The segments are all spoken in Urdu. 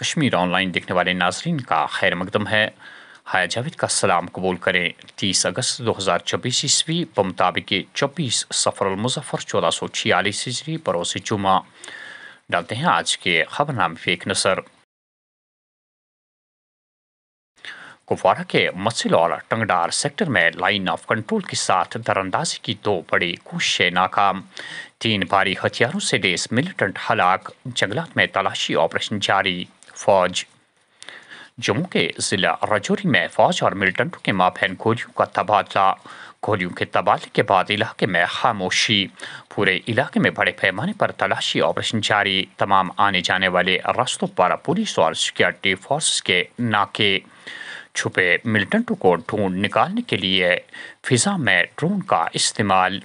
کشمیر آن لائن دیکھنے والے ناظرین کا خیر مقدم ہے۔ حیا جاوید کا سلام قبول کریں۔ 30 اگست 2024 عیسوی بمطابق 24 صفر المظفر 1446 ہجری بروز جمعہ۔ ڈالتے ہیں آج کے خبرنامے پہ ایک نظر۔ کپواڑہ کے مسل اور ٹنگڈار سیکٹر میں لائن آف کنٹرول کے ساتھ دراندازی کی 2 بڑی کوششیں ناکام، 3 بھاری ہتھیاروں سے لیس ملیٹنٹ ہلاک، جنگلات میں تلاشی آپریشن جاری۔ فوج جموں کے ضلع رجوری میں فوج اور ملیٹنٹوں کے مابین گولیوں کا تبادلہ، گولیوں کے تبادلے کے بعد علاقے میں خاموشی، پورے علاقے میں بڑے پیمانے پر تلاشی آپریشن جاری، تمام آنے جانے والے راستوں پر پولیس اور سیکورٹی فورسز کے ناکے، چھپے ملیٹنٹوں کو ڈھونڈ نکالنے کے لیے فضا میں ڈرون کا استعمال۔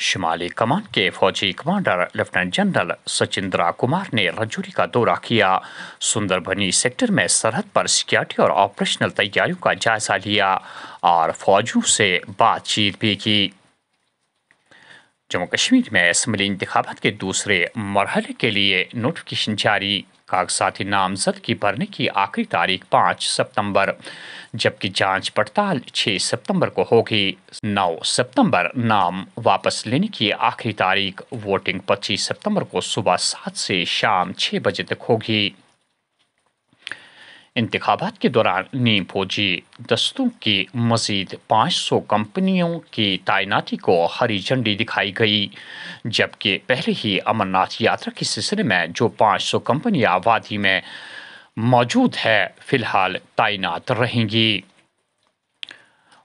شمالی کمان کے فوجی کمانڈر لیفٹیننٹ جنرل سچندرا کمار نے رجوری کا دورہ کیا، سندر بنی سیکٹر میں سرحد پر سیکورٹی اور آپریشنل تیاریوں کا جائزہ لیا اور فوجیوں سے بات چیت بھی کی۔ جموں کشمیر میں اسمبلی انتخابات کے دوسرے مرحلے کے لیے نوٹیفکیشن جاری، کاغذاتی نامزدگی بھرنے کی آخری تاریخ 5 ستمبر، جبکہ جانچ پڑتال 6 ستمبر کو ہوگی۔ 9 ستمبر نام واپس لینے کی آخری تاریخ، ووٹنگ 25 ستمبر کو صبح 7 سے شام 6 بجے تک ہوگی۔ انتخابات کے دوران نیم فوجی دستوں کی مزید 500 کمپنیوں کی تعیناتی کو ہری جھنڈی دکھائی گئی، جبکہ پہلے ہی امرناتھ یاترا کے سلسلے میں جو 500 کمپنیاں وادی میں موجود ہے فی الحال تعینات رہیں گی۔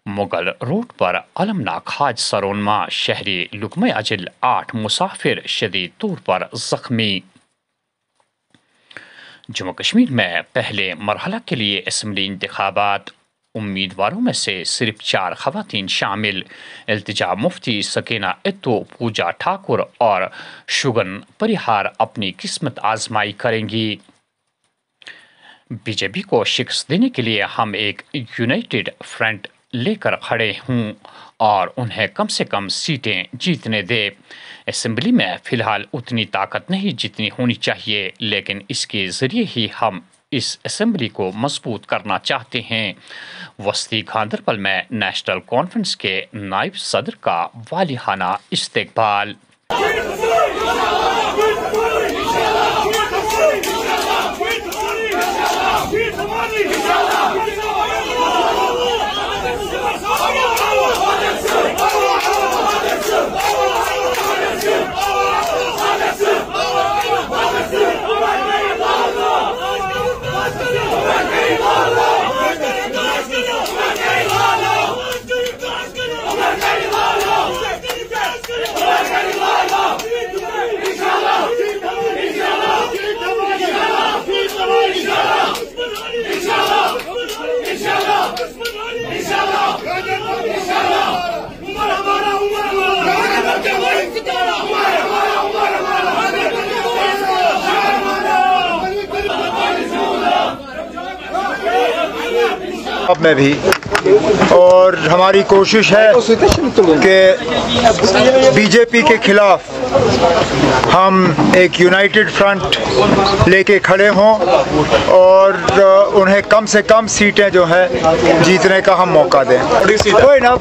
مغل روڈ پر المناک حادثہ رونما، شہری لقمہ اجل 8 مسافر شدید طور پر زخمی۔ جموں کشمیر میں پہلے مرحلہ کے لیے اسمبلی انتخابات، امیدواروں میں سے صرف 4 خواتین شامل، التجا مفتی سکینہ اتو، پوجا ٹھاکر اور شگن پریہار اپنی قسمت آزمائی کریں گی۔ بی جے پی کو شکست دینے کے لیے ہم ایک یونائٹڈ فرنٹ لے کر کھڑے ہوں اور انہیں کم سے کم سیٹیں جیتنے دے۔ اسمبلی میں فی الحال اتنی طاقت نہیں جتنی ہونی چاہیے، لیکن اس کے ذریعے ہی ہم اس اسمبلی کو مضبوط کرنا چاہتے ہیں۔ وسطی گاندربل میں نیشنل کانفرنس کے نائب صدر کا والہانہ استقبال۔ اب میں بھی، اور ہماری کوشش ہے کہ بی جے پی کے خلاف ہم ایک یونائٹڈ فرنٹ لے کے کھڑے ہوں اور انہیں کم سے کم سیٹیں جو ہیں جیتنے کا ہم موقع دیں۔ کوئی نہ،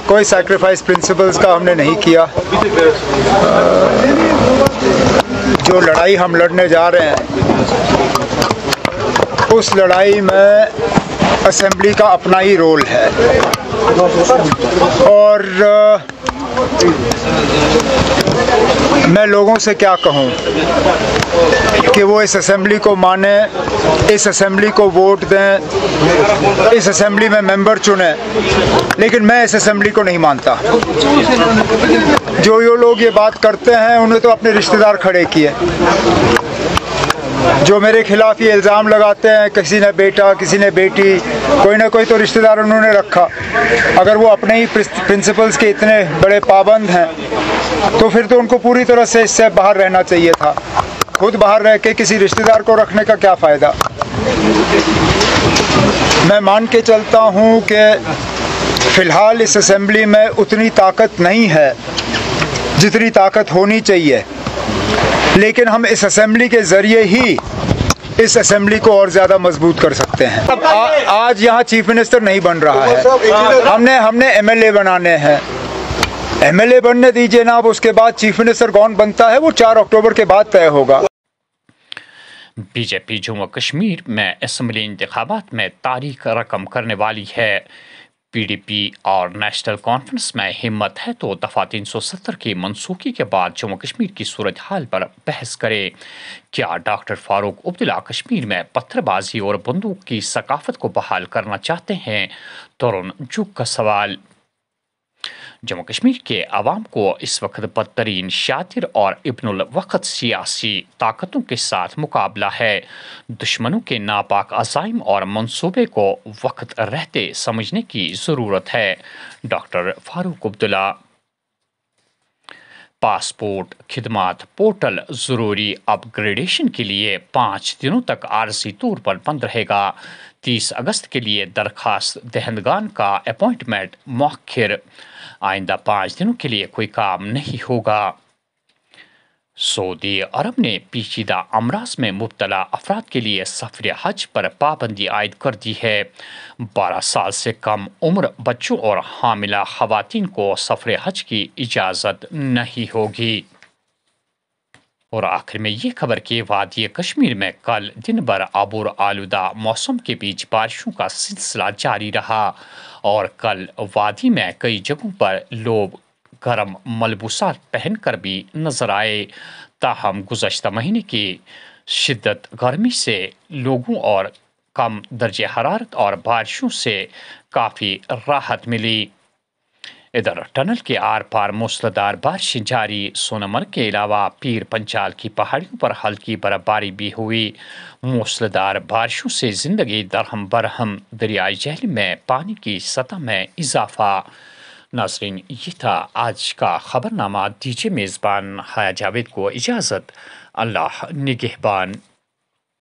کوئی سیکریفائس پرنسپلز کا ہم نے نہیں کیا۔ جو لڑائی ہم لڑنے جا رہے ہیں اس لڑائی میں اسمبلی کا اپنا ہی رول ہے، اور میں لوگوں سے کیا کہوں کہ وہ اس اسمبلی کو مانیں، اس اسمبلی کو ووٹ دیں، اس اسمبلی میں ممبر چنیں، لیکن میں اس اسمبلی کو نہیں مانتا۔ جو لوگ یہ بات کرتے ہیں انہیں تو اپنے رشتہ دار کھڑے کیے، جو میرے خلاف یہ الزام لگاتے ہیں، کسی نے بیٹا، کسی نے بیٹی، کوئی نہ کوئی تو رشتہ دار انہوں نے رکھا۔ اگر وہ اپنے ہی پرنسپلز کے اتنے بڑے پابند ہیں تو پھر تو ان کو پوری طرح سے اس سے باہر رہنا چاہیے تھا۔ خود باہر رہ کے کسی رشتہ دار کو رکھنے کا کیا فائدہ؟ میں مان کے چلتا ہوں کہ فی الحال اس اسمبلی میں اتنی طاقت نہیں ہے جتنی طاقت ہونی چاہیے، لیکن ہم اس اسمبلی کے ذریعے ہی اس اسمبلی کو اور زیادہ مضبوط کر سکتے ہیں۔ آج یہاں چیف منسٹر نہیں بن رہا ہے، ہم نے ایم ایل اے بنانے ہیں۔ ایم ایل اے بننے دیجیے نا، اب اس کے بعد چیف منسٹر کون بنتا ہے وہ 4 اکتوبر کے بعد طے ہوگا۔ بی جے پی جموں کشمیر میں اسمبلی انتخابات میں تاریخ رقم کرنے والی ہے۔ پی ڈی پی اور نیشنل کانفرنس میں ہمت ہے تو دفعہ 370 کی منسوخی کے بعد جموں کشمیر کی صورتحال پر بحث کرے۔ کیا ڈاکٹر فاروق عبداللہ کشمیر میں پتھر بازی اور بندوق کی ثقافت کو بحال کرنا چاہتے ہیں؟ ترون جوگ کا سوال۔ جموں کشمیر کے عوام کو اس وقت بدترین شاطر اور ابن الوقت سیاسی طاقتوں کے ساتھ مقابلہ ہے۔ دشمنوں کے ناپاک عزائم اور منصوبے کو وقت رہتے سمجھنے کی ضرورت ہے۔ ڈاکٹر فاروق عبداللہ۔ پاسپورٹ خدمات پورٹل ضروری اپ گریڈیشن کے لیے 5 دنوں تک عارضی طور پر بند رہے گا۔ 30 اگست کے لیے درخواست دہندگان کا اپائنٹمنٹ مؤخر۔ آئندہ 5 دنوں کے لیے کوئی کام نہیں ہوگا۔ سعودی عرب نے پیچیدہ امراض میں مبتلا افراد کے لیے سفر حج پر پابندی عائد کر دی ہے۔ 12 سال سے کم عمر بچوں اور حاملہ خواتین کو سفر حج کی اجازت نہیں ہوگی۔ اور آخر میں یہ خبر کہ وادی کشمیر میں کل دن بھر آبور آلودہ موسم کے بیچ بارشوں کا سلسلہ جاری رہا، اور کل وادی میں کئی جگہوں پر لوگ گرم ملبوسات پہن کر بھی نظر آئے۔ تاہم گزشتہ مہینے کی شدت گرمی سے لوگوں اور کم درجہ حرارت اور بارشوں سے کافی راحت ملی۔ ادھر ٹنل کے آر پار موسلادھار بارشیں جاری۔ سونامرگ کے علاوہ پیر پنچال کی پہاڑیوں پر ہلکی برفباری بھی ہوئی۔ موسلادھار بارشوں سے زندگی درہم برہم۔ دریائے جہلم میں پانی کی سطح میں اضافہ۔ ناظرین، یہ تھا آج کا خبرنامہ۔ دیجیے میزبان حیا جاوید کو اجازت۔ اللہ نگہبان۔